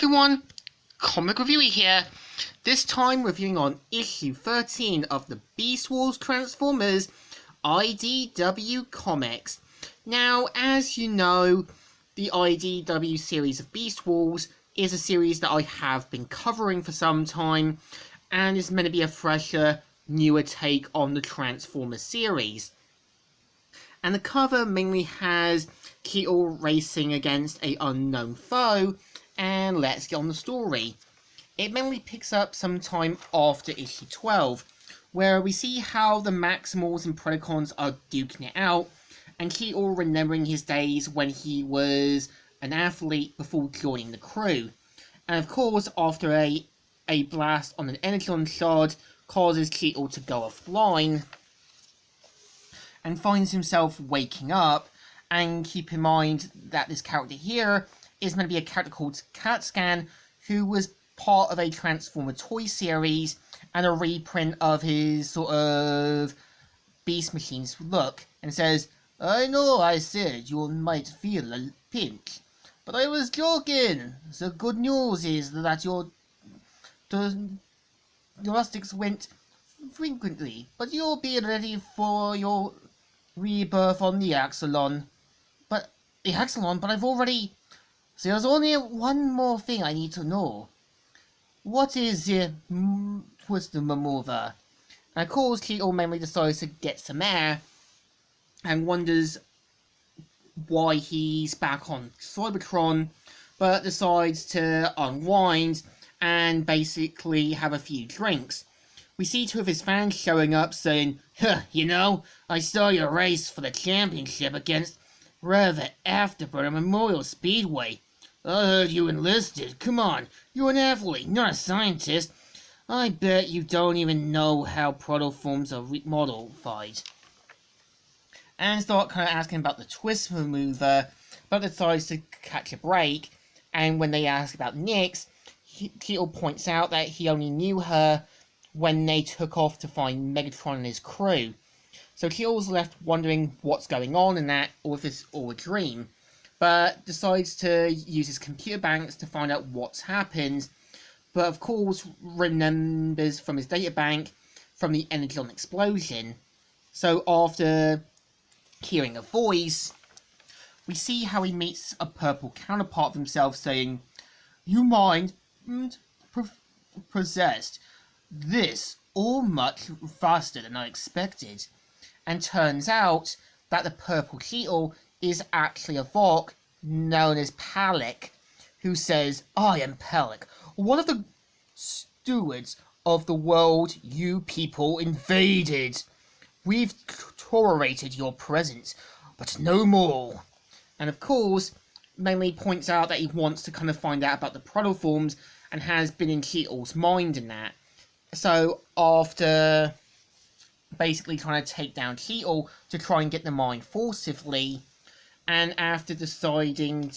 everyone, Comic Reviewer here. This time reviewing on issue 13 of the Beast Wars Transformers IDW comics. Now, as you know, the IDW series of Beast Wars is a series that I have been covering for some time, and is meant to be a fresher, newer take on the Transformers series. And the cover mainly has Cheetor racing against an unknown foe, and let's get on the story. It mainly picks up sometime after issue 12, where we see how the Maximals and Predacons are duking it out, and Cheetor remembering his days when he was an athlete before joining the crew. And of course, after a blast on an Energon shard causes Cheetor to go offline, and finds himself waking up. And keep in mind that this character here is meant to be a character called CatScan, who was part of a Transformer toy series and a reprint of his sort of Beast Machines look, and says, "I know I said you might feel a pinch, but I was joking. The good news is that your rustics went frequently, but you'll be ready for your rebirth on the Axelon. But I've already... There's only one more thing I need to know. What is the Twister maneuver?" And of course, Cheetor mainly decides to get some air, and wonders why he's back on Cybertron, but decides to unwind and basically have a few drinks. We see two of his fans showing up saying, you know, I saw your race for the championship against Rev at Afterburner Memorial Speedway. I heard you enlisted. Come on, you're an athlete, not a scientist. I bet you don't even know how protoforms are modified. And start kind of asking about the twist maneuver, but decides to catch a break. And when they ask about Nyx, Cheetor points out that he only knew her when they took off to find Megatron and his crew. So Cheetor's left wondering what's going on in that, or if it's all a dream, but decides to use his computer banks to find out what's happened, but of course remembers from his data bank from the Energon explosion. So after hearing a voice, we see how he meets a purple counterpart of himself saying, "You mind possessed this all much faster than I expected." And turns out that the purple Cheetor is actually a Vok known as Palek, who says, "I am Palek, one of the stewards of the world you people invaded. We've tolerated your presence, but no more." And of course, mainly points out that he wants to kind of find out about the protoforms, and has been in Cheetor's mind in that. So after basically trying to take down Cheetor to try and get the mind forcibly, and after deciding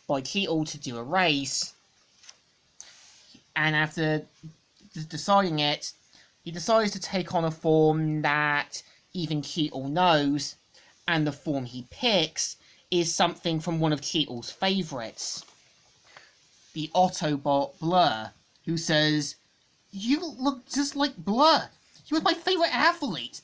by Cheetor to do a race, and after deciding it, he decides to take on a form that even Cheetor knows, and the form he picks is something from one of Cheetor's favourites, the Autobot Blur, who says, "You look just like Blur. He was my favourite athlete."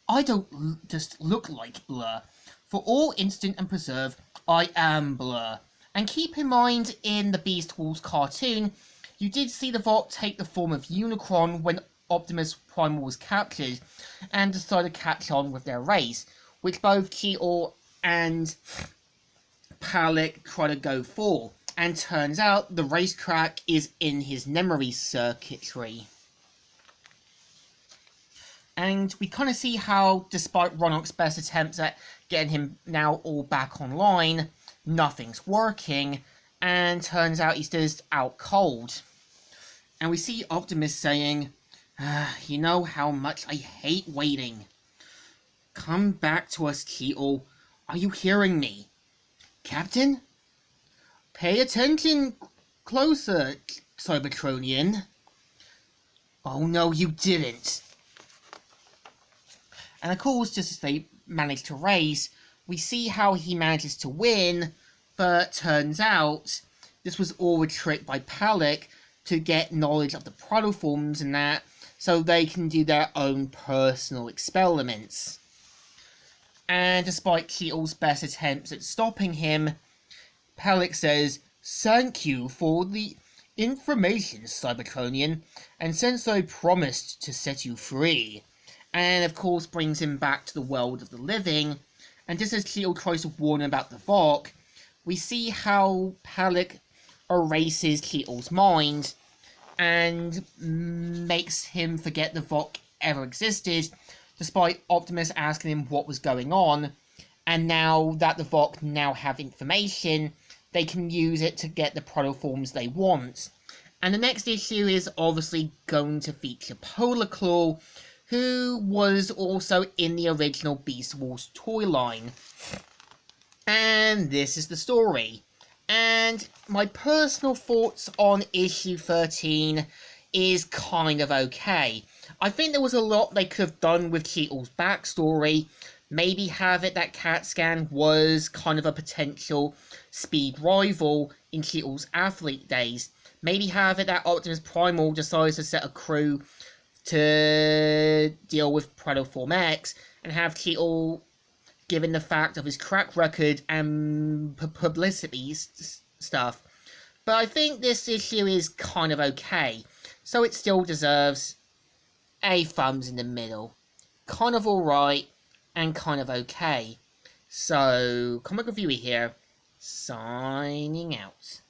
"I don't just look like Blur. For all instant and preserve, I am Blur." And keep in mind, in the Beast Wars cartoon, you did see the Vok take the form of Unicron when Optimus Prime was captured, and decided to catch on with their race, which both Cheetor and Palek try to go for. And turns out the racetrack is in his memory circuitry. And we kind of see how, despite Ronok's best attempts at getting him now all back online, nothing's working, and turns out he's just out cold. And we see Optimus saying, "You know how much I hate waiting. Come back to us, Cheetor. Are you hearing me? Captain? Pay attention closer, Cybertronian." "Oh no, you didn't." And of course, just as they manage to race, we see how he manages to win, but turns out this was all a trick by Palek to get knowledge of the protoforms and that, so they can do their own personal experiments. And despite Cheetor's best attempts at stopping him, Palek says, "Thank you for the information, Cybertronian, and since I promised to set you free," and of course brings him back to the world of the living. And just as Cheetor tries to warn him about the Vok, we see how Palek erases Cheetor's mind and makes him forget the Vok ever existed, despite Optimus asking him what was going on. And now that the Vok now have information, they can use it to get the protoforms they want. And the next issue is obviously going to feature Polar Claw, who was also in the original Beast Wars toy line. And this is the story. And my personal thoughts on issue 13 is kind of okay. I think there was a lot they could have done with Cheetor's backstory. Maybe have it that CatScan was kind of a potential speed rival in Cheetor's athlete days. Maybe have it that Optimus Primal decides to set a crew to deal with Protoform X, and have Cheetor, given the fact of his track record and publicity stuff. But I think this issue is kind of okay, so it still deserves a thumbs in the middle. Kind of alright, and kind of okay. So, Comic Reviewer here, signing out.